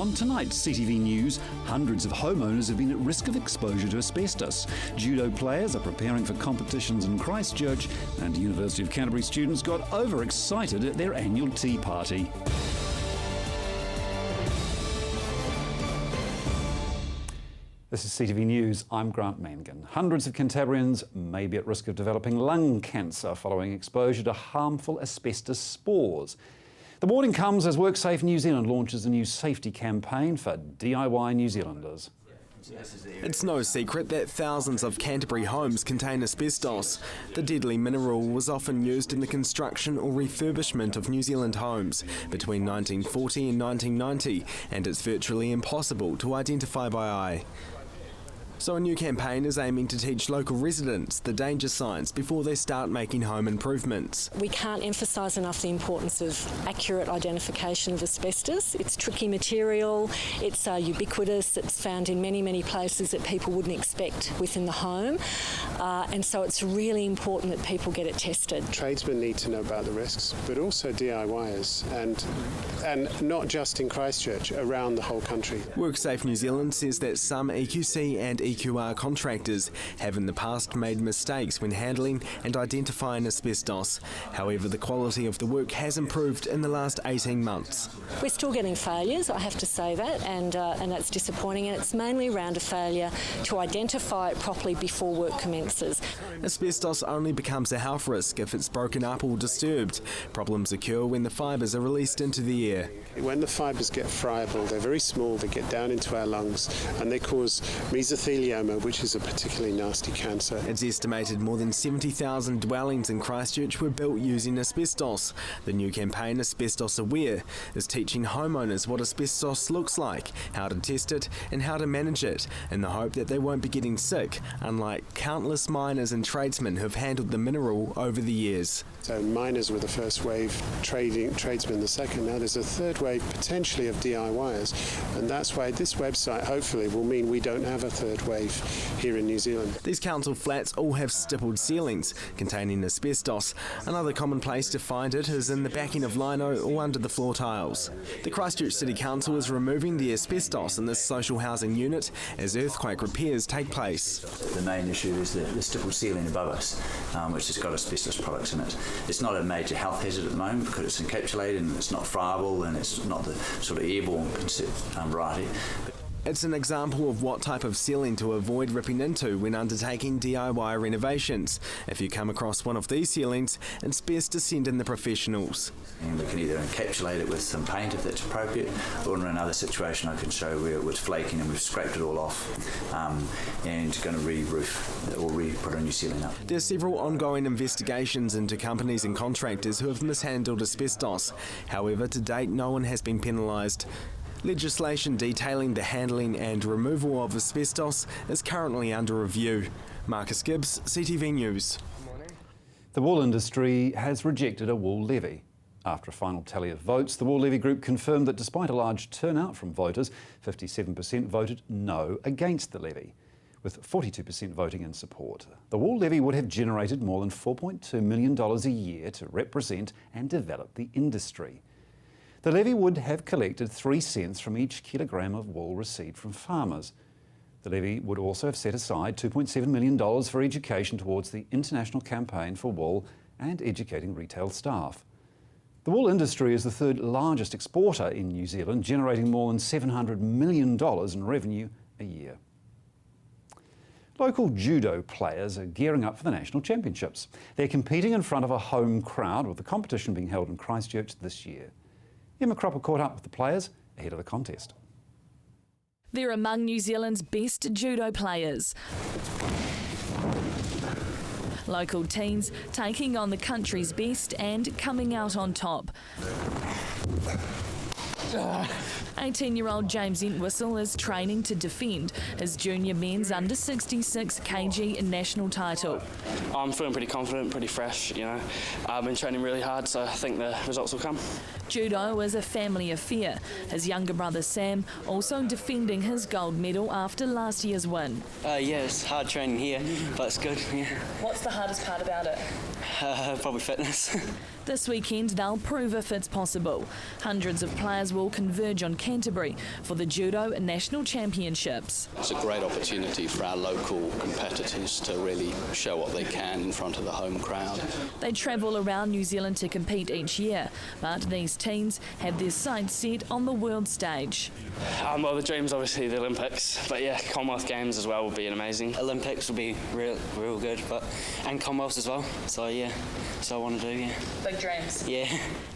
On tonight's CTV News, hundreds of homeowners have been at risk of exposure to asbestos. Judo players are preparing for competitions in Christchurch, and University of Canterbury students got overexcited at their annual tea party. This is CTV News. I'm Grant Mangan. Hundreds of Cantabrians may be at risk of developing lung cancer following exposure to harmful asbestos spores. The warning comes as WorkSafe New Zealand launches a new safety campaign for DIY New Zealanders. It's no secret that thousands of Canterbury homes contain asbestos. The deadly mineral was often used in the construction or refurbishment of New Zealand homes between 1940 and 1990, and it's virtually impossible to identify by eye. So a new campaign is aiming to teach local residents the danger signs before they start making home improvements. We can't emphasise enough the importance of accurate identification of asbestos. It's tricky material, it's ubiquitous, it's found in many places that people wouldn't expect within the home, and so it's really important that people get it tested. Tradesmen need to know about the risks, but also DIYers, and not just in Christchurch, around the whole country. WorkSafe New Zealand says that some EQC and EQR contractors have in the past made mistakes when handling and identifying asbestos. However, the quality of the work has improved in the last 18 months. We're still getting failures, I have to say that, and that's disappointing, and it's mainly around a failure to identify it properly before work commences. Asbestos only becomes a health risk if it's broken up or disturbed. Problems occur when the fibres are released into the air. When the fibres get friable, they're very small, they get down into our lungs, and they cause mesothelioma, which is a particularly nasty cancer. It's estimated more than 70,000 dwellings in Christchurch were built using asbestos. The new campaign, Asbestos Aware, is teaching homeowners what asbestos looks like, how to test it and how to manage it, in the hope that they won't be getting sick, unlike countless miners and tradesmen who have handled the mineral over the years. So miners were the first wave, tradesmen the second. Now there's a third wave potentially of DIYers, and that's why this website hopefully will mean we don't have a third wave here in New Zealand. These council flats all have stippled ceilings containing asbestos. Another common place to find it is in the backing of lino or under the floor tiles. The Christchurch City Council is removing the asbestos in this social housing unit as earthquake repairs take place. The main issue is the stippled ceiling above us, which has got asbestos products in it. It's not a major health hazard at the moment because it's encapsulated and it's not friable and it's not the sort of airborne variety. It's an example of what type of ceiling to avoid ripping into when undertaking DIY renovations. If you come across one of these ceilings, it's best to send in the professionals. And we can either encapsulate it with some paint if that's appropriate, or in another situation I can show where it was flaking and we've scraped it all off and going to re-roof or put a new ceiling up. There are several ongoing investigations into companies and contractors who have mishandled asbestos. However, to date, no one has been penalised. Legislation detailing the handling and removal of asbestos is currently under review. Marcus Gibbs, CTV News. The wool industry has rejected a wool levy. After a final tally of votes, the wool levy group confirmed that despite a large turnout from voters, 57% voted no against the levy, with 42% voting in support. The wool levy would have generated more than $4.2 million a year to represent and develop the industry. The levy would have collected 3 cents from each kilogram of wool received from farmers. The levy would also have set aside $2.7 million for education towards the international campaign for wool and educating retail staff. The wool industry is the third largest exporter in New Zealand, generating more than $700 million in revenue a year. Local judo players are gearing up for the national championships. They're competing in front of a home crowd, with the competition being held in Christchurch this year. Emma Cropper caught up with the players ahead of the contest. They're among New Zealand's best judo players. Local teams taking on the country's best and coming out on top. 18-year-old James Entwistle is training to defend his junior men's under 66 kg national title. I'm feeling pretty confident, pretty fresh, I've been training really hard, so I think the results will come. Judo is a family affair. His younger brother Sam also defending his gold medal after last year's win. Yeah, it's hard training here, but it's good, yeah. What's the hardest part about it? Probably fitness. This weekend they'll prove if it's possible. Hundreds of players will converge on Canterbury for the Judo National Championships. It's a great opportunity for our local competitors to really show what they can in front of the home crowd. They travel around New Zealand to compete each year, but these teens have their sights set on the world stage. Well, the dream's obviously the Olympics, but yeah, Commonwealth Games as well would be amazing. Olympics will be real good, and Commonwealth as well. So yeah, so I want to do, yeah. Big dreams. Yeah.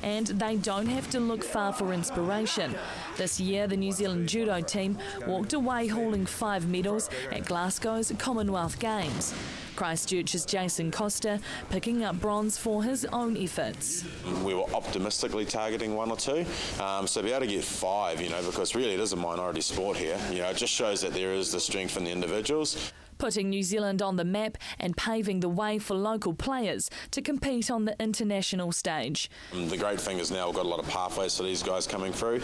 And they don't have to look far for inspiration. This year, the New Zealand judo team walked away hauling 5 medals at Glasgow's Commonwealth Games. Christchurch's Jason Costa picking up bronze for his own efforts. We were optimistically targeting 1 or 2, so to be able to get 5, because really it is a minority sport here, it just shows that there is the strength in the individuals. Putting New Zealand on the map and paving the way for local players to compete on the international stage. The great thing is now we've got a lot of pathways for these guys coming through.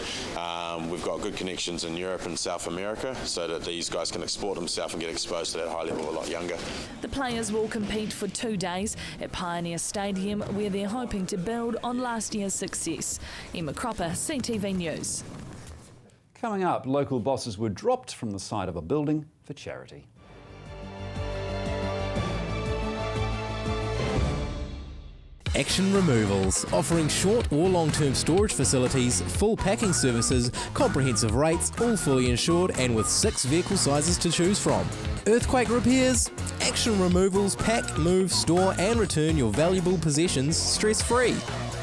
We've got good connections in Europe and South America so that these guys can export themselves and get exposed to that high level a lot younger. The players will compete for 2 days at Pioneer Stadium, where they're hoping to build on last year's success. Emma Cropper, CTV News. Coming up, local bosses were dropped from the side of a building for charity. Action Removals, offering short or long-term storage facilities, full packing services, comprehensive rates, all fully insured and with 6 vehicle sizes to choose from. Earthquake repairs? Action Removals pack, move, store and return your valuable possessions stress-free.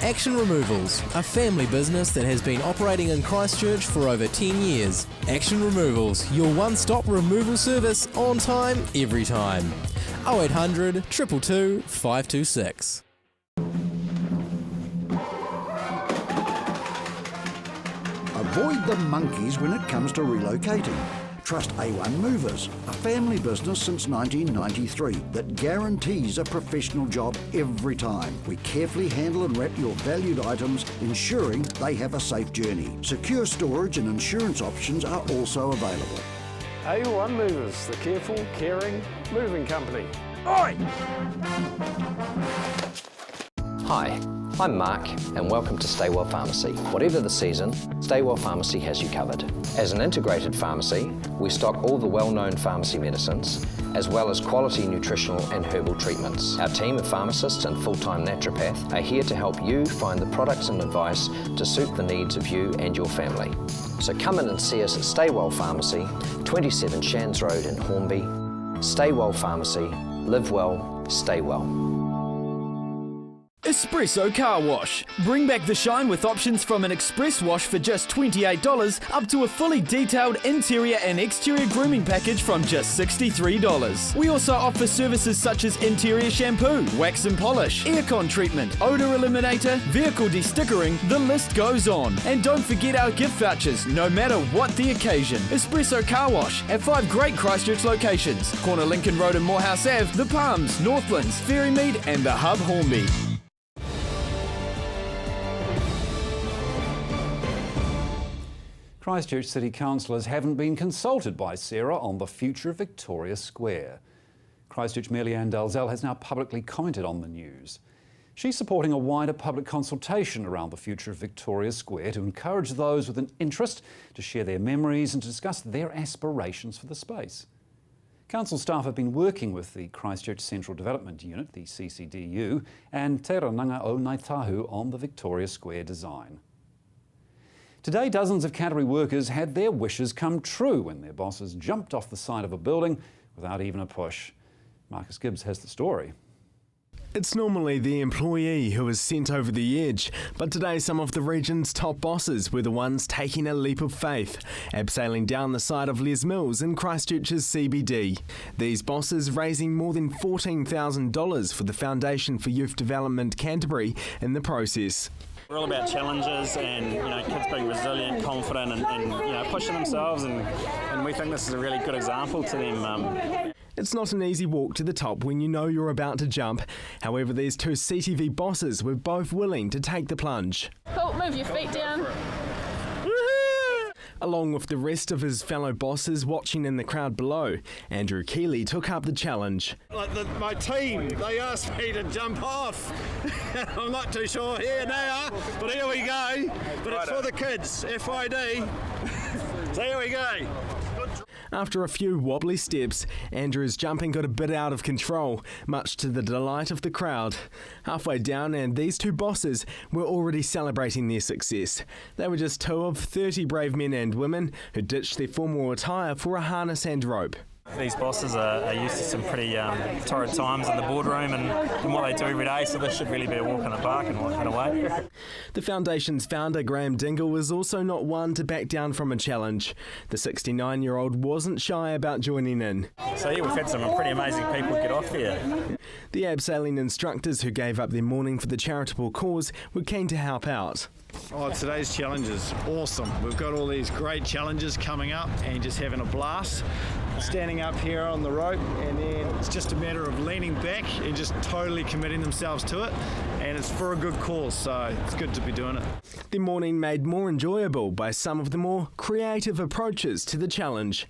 Action Removals, a family business that has been operating in Christchurch for over 10 years. Action Removals, your one-stop removal service on time, every time. 0800 222 526. Avoid the monkeys when it comes to relocating. Trust A1 Movers, a family business since 1993 that guarantees a professional job every time. We carefully handle and wrap your valued items, ensuring they have a safe journey. Secure storage and insurance options are also available. A1 Movers, the careful, caring, moving company. Oi! Hi, I'm Mark and welcome to Stay Well Pharmacy. Whatever the season, Stay Well Pharmacy has you covered. As an integrated pharmacy, we stock all the well-known pharmacy medicines, as well as quality nutritional and herbal treatments. Our team of pharmacists and full-time naturopath are here to help you find the products and advice to suit the needs of you and your family. So come in and see us at Stay Well Pharmacy, 27 Shands Road in Hornby. Stay Well Pharmacy, live well, stay well. Espresso Car Wash. Bring back the shine with options from an express wash for just $28 up to a fully detailed interior and exterior grooming package from just $63. We also offer services such as interior shampoo, wax and polish, aircon treatment, odour eliminator, vehicle de-stickering, the list goes on. And don't forget our gift vouchers, no matter what the occasion. Espresso Car Wash at 5 great Christchurch locations. Corner Lincoln Road and Morehouse Ave, The Palms, Northlands, Ferrymead and the Hub Hornby. Christchurch City councillors haven't been consulted by Sarah on the future of Victoria Square. Christchurch Mayor Leanne Dalzell has now publicly commented on the news. She's supporting a wider public consultation around the future of Victoria Square to encourage those with an interest to share their memories and to discuss their aspirations for the space. Council staff have been working with the Christchurch Central Development Unit, the CCDU, and Te Rananga o Ngāi Tahu on the Victoria Square design. Today, dozens of Canterbury workers had their wishes come true when their bosses jumped off the side of a building without even a push. Marcus Gibbs has the story. It's normally the employee who is sent over the edge, but today some of the region's top bosses were the ones taking a leap of faith, abseiling down the side of Les Mills in Christchurch's CBD. These bosses raising more than $14,000 for the Foundation for Youth Development Canterbury in the process. We're all about challenges and kids being resilient, confident and pushing themselves and we think this is a really good example to them. It's not an easy walk to the top when you know you're about to jump. However, these 2 CTV bosses were both willing to take the plunge. Cool, move your feet down. Along with the rest of his fellow bosses watching in the crowd below, Andrew Keeley took up the challenge. My team, they asked me to jump off. I'm not too sure here now, but here we go. But it's for the kids, FID. So here we go. After a few wobbly steps, Andrew's jumping got a bit out of control, much to the delight of the crowd. Halfway down, and these two bosses were already celebrating their success. They were just two of 30 brave men and women who ditched their formal attire for a harness and rope. These bosses are used to some pretty torrid times in the boardroom and what they do every day, so this should really be a walk in the park in a way. The Foundation's founder, Graham Dingle, was also not one to back down from a challenge. The 69-year-old wasn't shy about joining in. So yeah, we've had some pretty amazing people get off here. The abseiling instructors who gave up their morning for the charitable cause were keen to help out. Oh, today's challenge is awesome. We've got all these great challenges coming up and just having a blast. Standing up here on the rope, and then it's just a matter of leaning back and just totally committing themselves to it, and it's for a good cause, so it's good to be doing it. The morning made more enjoyable by some of the more creative approaches to the challenge.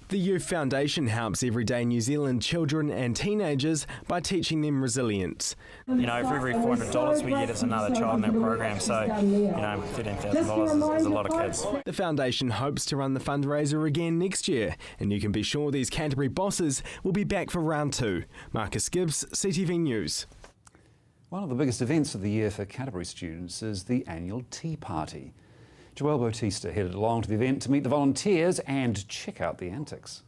The Youth Foundation helps everyday New Zealand children and teenagers by teaching them resilience. For every $400 we get, it's another child in that program, so, $13,000 is a lot of kids. The Foundation hopes to run the fundraiser again next year, and you can be sure these Canterbury bosses will be back for round 2. Marcus Gibbs, CTV News. One of the biggest events of the year for Canterbury students is the annual Tea Party. Joelle Bautista headed along to the event to meet the volunteers and check out the antics.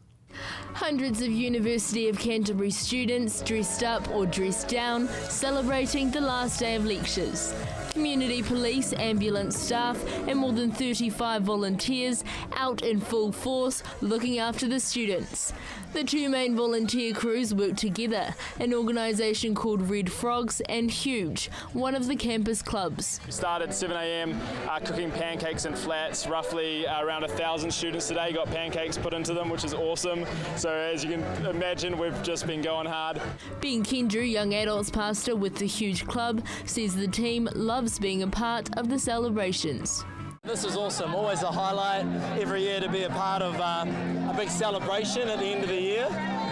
Hundreds of University of Canterbury students dressed up or dressed down, celebrating the last day of lectures. Community police, ambulance staff and more than 35 volunteers out in full force looking after the students. The two main volunteer crews work together, an organisation called Red Frogs and Huge, one of the campus clubs. We started at 7 a.m. Cooking pancakes in flats. Roughly around 1,000 students today got pancakes put into them, which is awesome. So as you can imagine, we've just been going hard. Ben Kendrew, young adults pastor with the Huge Club, says the team loves being a part of the celebrations. This is awesome, always a highlight every year to be a part of a big celebration at the end of the year,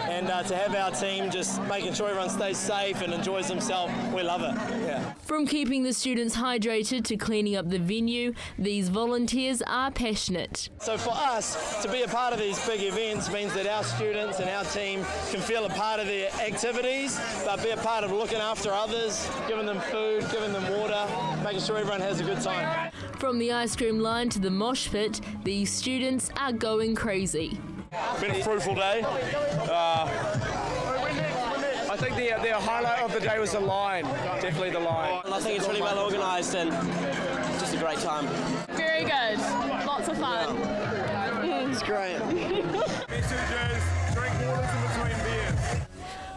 and to have our team just making sure everyone stays safe and enjoys themselves, we love it. Yeah. From keeping the students hydrated to cleaning up the venue, these volunteers are passionate. So for us, to be a part of these big events means that our students and our team can feel a part of the activities, but be a part of looking after others, giving them food, giving them water, making sure everyone has a good time. From the ice cream line to the mosh pit, these students are going crazy. Been a fruitful day. I think the highlight of the day was the line, definitely the line. I think it's really well organised and just a great time. Very good, lots of fun. It's great. Messages, drink waters in between beers.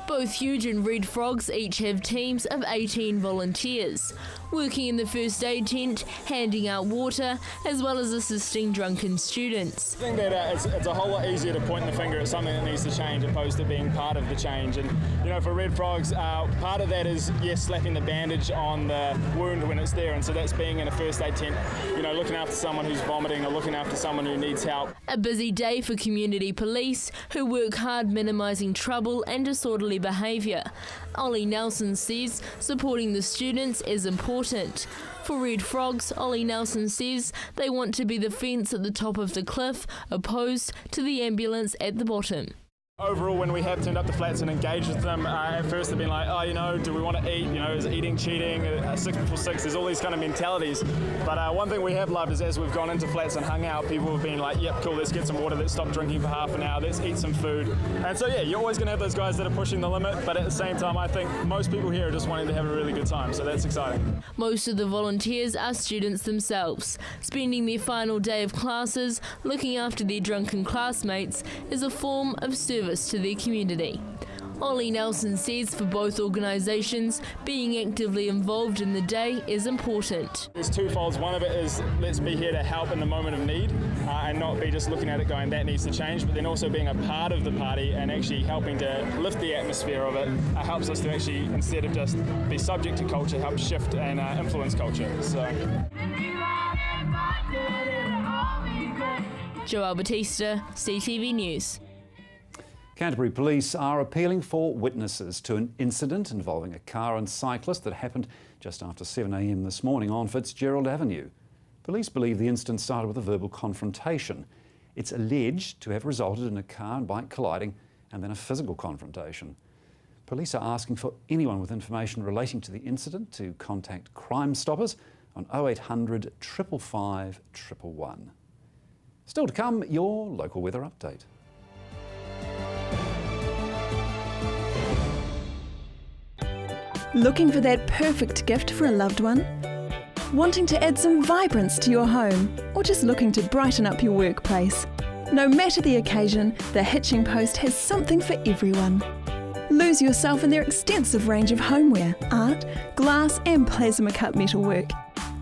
Both Huge and Red Frogs each have teams of 18 volunteers, working in the first aid tent, handing out water, as well as assisting drunken students. I think that it's a whole lot easier to point the finger at something that needs to change opposed to being part of the change. And for Red Frogs, part of that is, yes, slapping the bandage on the wound when it's there, and so that's being in a first aid tent, looking after someone who's vomiting or looking after someone who needs help. A busy day for community police, who work hard minimising trouble and disorderly behaviour. Ollie Nelson says supporting the students is important. For Red Frogs, Ollie Nelson says they want to be the fence at the top of the cliff, opposed to the ambulance at the bottom. Overall, when we have turned up the flats and engaged with them, at first they've been like, do we want to eat? Is eating cheating? 6 before 6, there's all these kind of mentalities. But one thing we have loved is as we've gone into flats and hung out, people have been like, yep, cool, let's get some water, let's stop drinking for half an hour, let's eat some food. And so yeah, you're always going to have those guys that are pushing the limit, but at the same time, I think most people here are just wanting to have a really good time, so that's exciting. Most of the volunteers are students themselves. Spending their final day of classes looking after their drunken classmates is a form of service to their community. Ollie Nelson says for both organisations, being actively involved in the day is important. There's twofolds. One of it is let's be here to help in the moment of need and not be just looking at it going that needs to change, but then also being a part of the party and actually helping to lift the atmosphere of it helps us to actually, instead of just be subject to culture, help shift and influence culture. So. Joelle Batista, CTV News. Canterbury Police are appealing for witnesses to an incident involving a car and cyclist that happened just after 7 a.m. this morning on Fitzgerald Avenue. Police believe the incident started with a verbal confrontation. It's alleged to have resulted in a car and bike colliding and then a physical confrontation. Police are asking for anyone with information relating to the incident to contact Crime Stoppers on 0800 555 111. Still to come, your local weather update. Looking for that perfect gift for a loved one? Wanting to add some vibrance to your home? Or just looking to brighten up your workplace? No matter the occasion, the Hitching Post has something for everyone. Lose yourself in their extensive range of homeware, art, glass and plasma cut metalwork.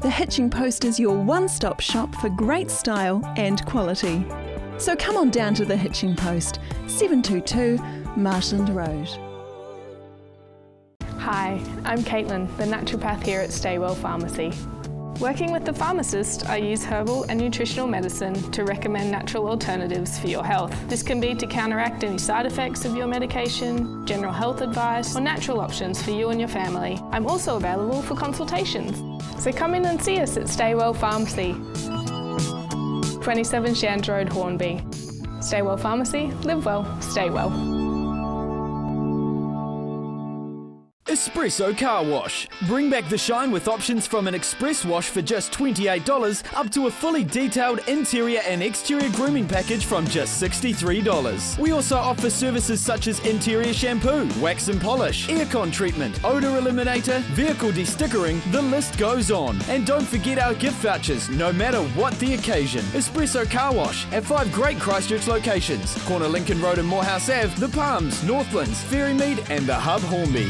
The Hitching Post is your one-stop shop for great style and quality. So come on down to the Hitching Post, 722 Marshland Road. Hi, I'm Caitlin, the naturopath here at Staywell Pharmacy. Working with the pharmacist, I use herbal and nutritional medicine to recommend natural alternatives for your health. This can be to counteract any side effects of your medication, general health advice, or natural options for you and your family. I'm also available for consultations. So come in and see us at Staywell Pharmacy, 27 Shands Road, Hornby. Staywell Pharmacy, live well, stay well. Espresso Car Wash. Bring back the shine with options from an express wash for just $28 up to a fully detailed interior and exterior grooming package from just $63. We also offer services such as interior shampoo, wax and polish, aircon treatment, odour eliminator, vehicle de-stickering, the list goes on. And don't forget our gift vouchers, no matter what the occasion. Espresso Car Wash at 5 great Christchurch locations: corner Lincoln Road and Morehouse Ave, The Palms, Northlands, Ferrymead and the Hub Hornby.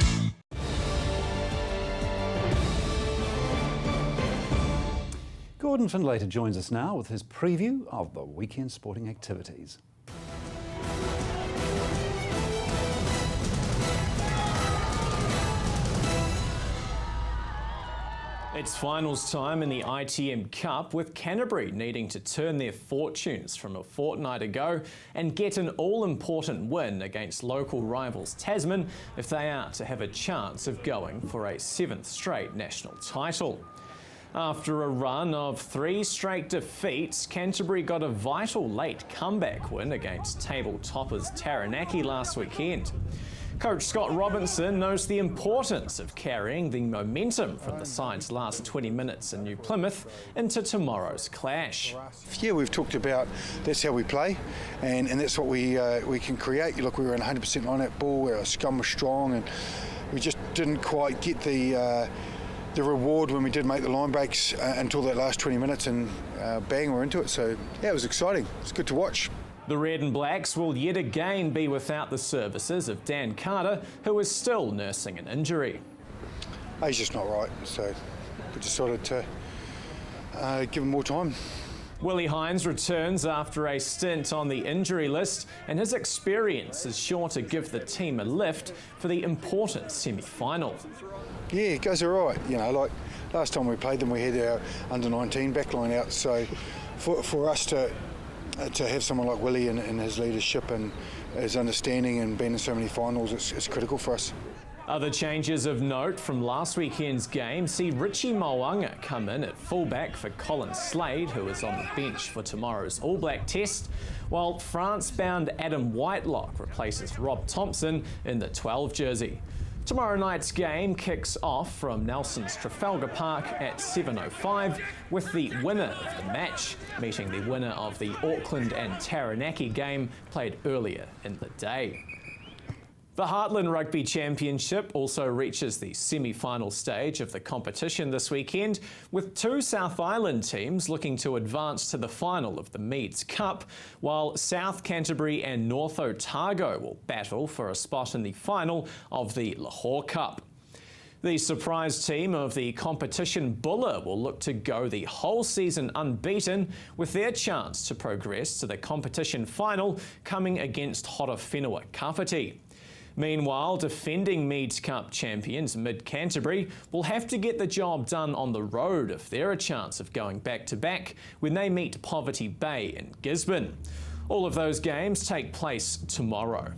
Gordon Findlater joins us now with his preview of the weekend sporting activities. It's finals time in the ITM Cup, with Canterbury needing to turn their fortunes from a fortnight ago and get an all-important win against local rivals Tasman if they are to have a chance of going for a 7th straight national title. After a run of 3 straight defeats, Canterbury got a vital late comeback win against table toppers Taranaki last weekend. Coach Scott Robinson knows the importance of carrying the momentum from the side's last 20 minutes in New Plymouth into tomorrow's clash. Yeah, we've talked about that's how we play, and that's what we can create. Look, we were in 100% line out ball, our scum was strong, and we just didn't quite get the reward when we did make the line breaks until that last 20 minutes, and bang, we're into it. So yeah, it was exciting. It's good to watch. The Red and Blacks will yet again be without the services of Dan Carter, who is still nursing an injury. He's just not right, so we decided to give him more time. Willie Hines returns after a stint on the injury list, and his experience is sure to give the team a lift for the important semi-final. Yeah, it goes all right. You know, like last time we played them, we had our under-19 backline out. So for us to have someone like Willie and his leadership and his understanding and being in so many finals, it's critical for us. Other changes of note from last weekend's game see Richie Mo'unga come in at fullback for Colin Slade, who is on the bench for tomorrow's All Black test, while France-bound Adam Whitelock replaces Rob Thompson in the 12 jersey. Tomorrow night's game kicks off from Nelson's Trafalgar Park at 7:05 with the winner of the match meeting the winner of the Auckland and Taranaki game played earlier in the day. The Heartland Rugby Championship also reaches the semi-final stage of the competition this weekend, with 2 South Island teams looking to advance to the final of the Meads Cup, while South Canterbury and North Otago will battle for a spot in the final of the Lahore Cup. The surprise team of the competition Buller will look to go the whole season unbeaten, with their chance to progress to the competition final coming against Horowhenua Kapiti. Meanwhile, defending Meads Cup champions Mid Canterbury will have to get the job done on the road if they're a chance of going back-to-back when they meet Poverty Bay in Gisborne. All of those games take place tomorrow.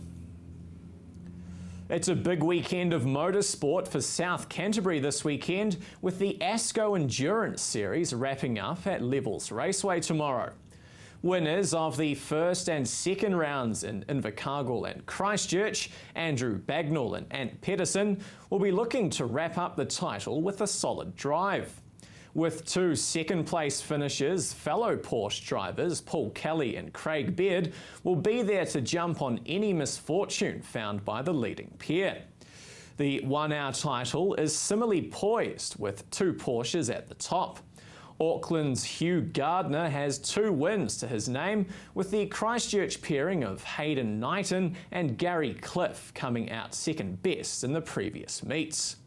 It's a big weekend of motorsport for South Canterbury this weekend, with the ASCO Endurance Series wrapping up at Levels Raceway tomorrow. Winners of the first and second rounds in Invercargill and Christchurch, Andrew Bagnall and Ant Pedersen, will be looking to wrap up the title with a solid drive. With two second-place finishers, fellow Porsche drivers Paul Kelly and Craig Beard will be there to jump on any misfortune found by the leading pair. The 1 hour title is similarly poised with two Porsches at the top. Auckland's Hugh Gardner has 2 wins to his name, with the Christchurch pairing of Hayden Knighton and Gary Cliff coming out second best in the previous meets.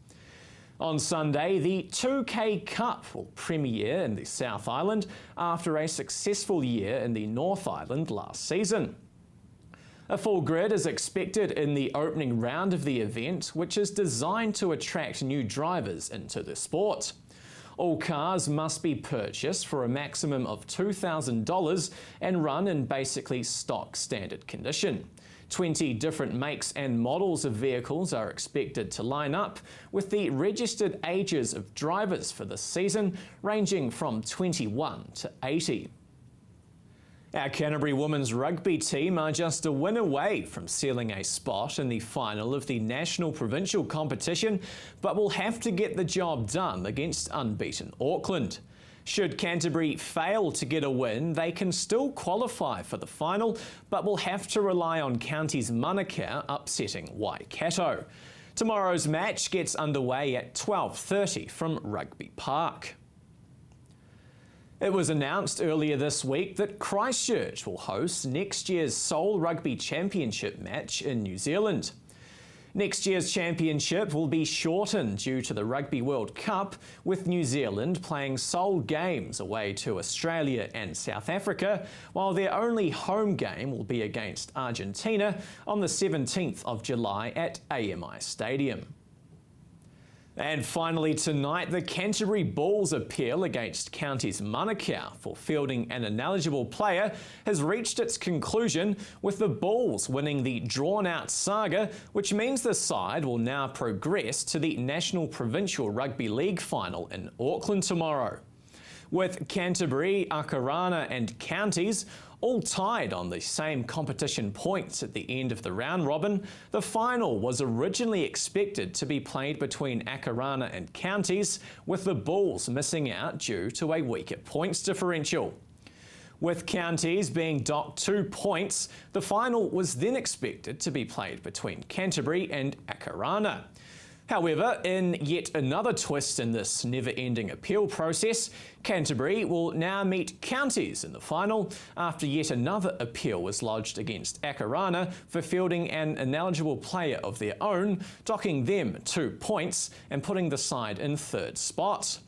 On Sunday, the 2K Cup will premiere in the South Island after a successful year in the North Island last season. A full grid is expected in the opening round of the event, which is designed to attract new drivers into the sport. All cars must be purchased for a maximum of $2,000 and run in basically stock standard condition. 20 different makes and models of vehicles are expected to line up, with the registered ages of drivers for this season ranging from 21 to 80. Our Canterbury women's rugby team are just a win away from sealing a spot in the final of the national provincial competition, but will have to get the job done against unbeaten Auckland. Should Canterbury fail to get a win, they can still qualify for the final, but will have to rely on Counties Manukau upsetting Waikato. Tomorrow's match gets underway at 12:30 from Rugby Park. It was announced earlier this week that Christchurch will host next year's Seoul Rugby Championship match in New Zealand. Next year's championship will be shortened due to the Rugby World Cup, with New Zealand playing Seoul games away to Australia and South Africa, while their only home game will be against Argentina on the 17th of July at AMI Stadium. And finally tonight, the Canterbury Bulls' appeal against Counties Manukau for fielding an ineligible player has reached its conclusion, with the Bulls winning the drawn-out saga, which means the side will now progress to the National Provincial Rugby League final in Auckland tomorrow. With Canterbury, Akarana and Counties all tied on the same competition points at the end of the round robin, the final was originally expected to be played between Akarana and Counties, with the Bulls missing out due to a weaker points differential. With Counties being docked 2 points, the final was then expected to be played between Canterbury and Akarana. However, in yet another twist in this never-ending appeal process, Canterbury will now meet Counties in the final after yet another appeal was lodged against Akarana for fielding an ineligible player of their own, docking them 2 points and putting the side in 3rd spot.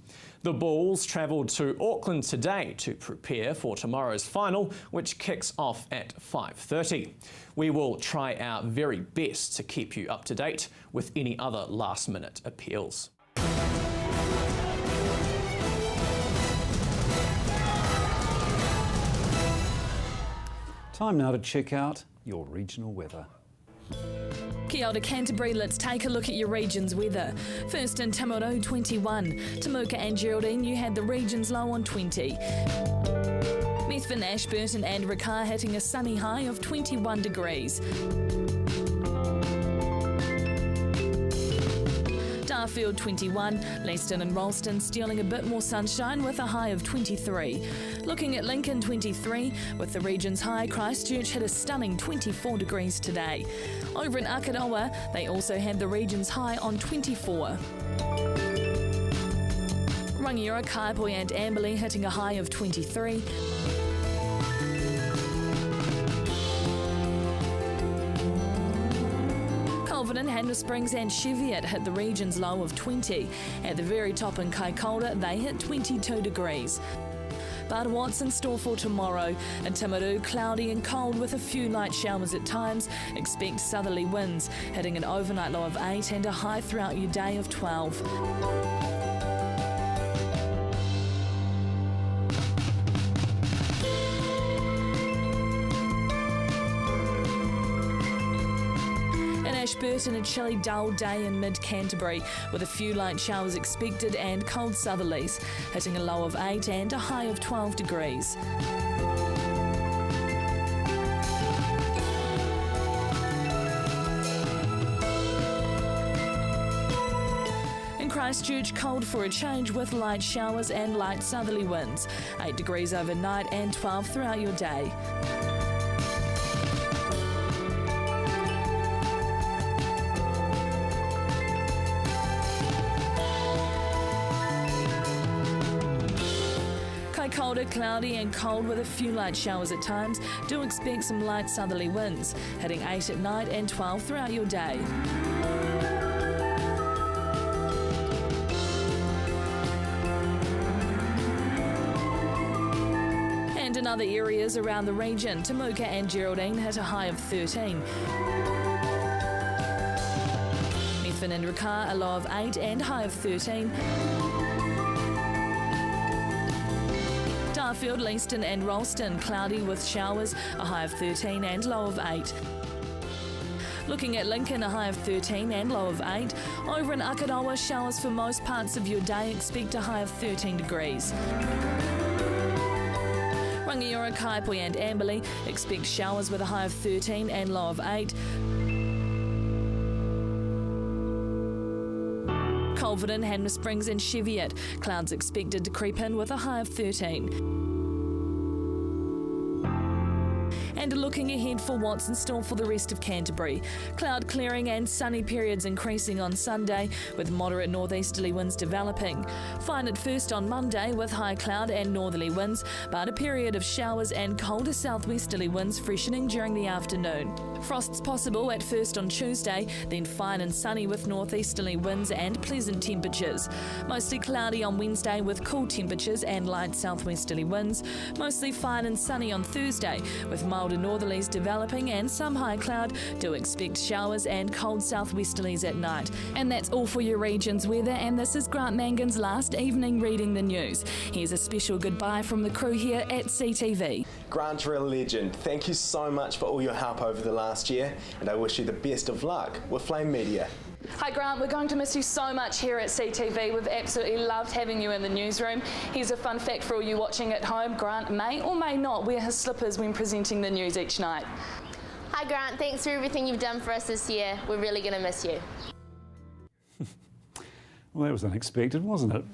The Bulls travelled to Auckland today to prepare for tomorrow's final, which kicks off at 5:30. We will try our very best to keep you up to date with any other last-minute appeals. Time now to check out your regional weather. Kia ora Canterbury, let's take a look at your region's weather. First in Timaru, 21. Temuka and Geraldine, you had the region's low on 20. Methven, Ashburton and Rikar hitting a sunny high of 21 degrees. Darfield 21, Leiston and Ralston stealing a bit more sunshine with a high of 23. Looking at Lincoln 23, with the region's high, Christchurch hit a stunning 24 degrees today. Over in Akaroa, they also had the region's high on 24. Rangiora, Kaipoi and Amberley hitting a high of 23. Kelvin, Hanna Springs and Cheviot hit the region's low of 20. At the very top in Kaikoura, they hit 22 degrees. But what's in store for tomorrow? In Timaru, cloudy and cold with a few light showers at times. Expect southerly winds, hitting an overnight low of 8 and a high throughout your day of 12. Ashburton, a chilly, dull day in mid-Canterbury, with a few light showers expected and cold southerlies, hitting a low of 8 and a high of 12 degrees. In Christchurch, cold for a change with light showers and light southerly winds, 8 degrees overnight and 12 throughout your day. Colder, cloudy and cold with a few light showers at times. Do expect some light southerly winds, hitting 8 at night and 12 throughout your day. And in other areas around the region, Temuka and Geraldine hit a high of 13. Methven and Ricard a low of 8 and high of 13. Darfield, Leaston and Ralston, cloudy with showers, a high of 13 and low of 8. Looking at Lincoln, a high of 13 and low of 8. Over in Akaroa, showers for most parts of your day, expect a high of 13 degrees. Rangiora, Kaipoi and Amberley, expect showers with a high of 13 and low of 8. Culverden, Hanmer Springs and Cheviot, clouds expected to creep in with a high of 13. And looking ahead for what's in store for the rest of Canterbury. Cloud clearing and sunny periods increasing on Sunday, with moderate northeasterly winds developing. Fine at first on Monday with high cloud and northerly winds, but a period of showers and colder southwesterly winds freshening during the afternoon. Frosts possible at first on Tuesday, then fine and sunny with northeasterly winds and pleasant temperatures. Mostly cloudy on Wednesday with cool temperatures and light southwesterly winds. Mostly fine and sunny on Thursday with milder northerlies developing and some high cloud. Do expect showers and cold southwesterlies at night. And that's all for your region's weather, and this is Grant Mangan's last evening reading the news. Here's a special goodbye from the crew here at CTV. Grant, you're a legend. Thank you so much for all your help over the last year, and I wish you the best of luck with Flame Media. Hi Grant, we're going to miss you so much here at CTV. We've absolutely loved having you in the newsroom. Here's a fun fact for all you watching at home. Grant may or may not wear his slippers when presenting the news each night. Hi Grant, thanks for everything you've done for us this year. We're really going to miss you. Well, that was unexpected, wasn't it?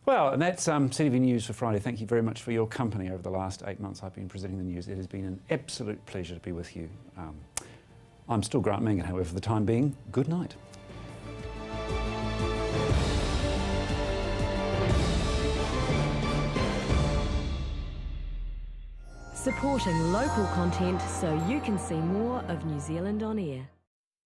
Well, and that's CTV News for Friday. Thank you very much for your company over the last 8 months I've been presenting the news. It has been an absolute pleasure to be with you. I'm still Grant Mangan, however, for the time being. Good night. Supporting local content so you can see more of New Zealand on air.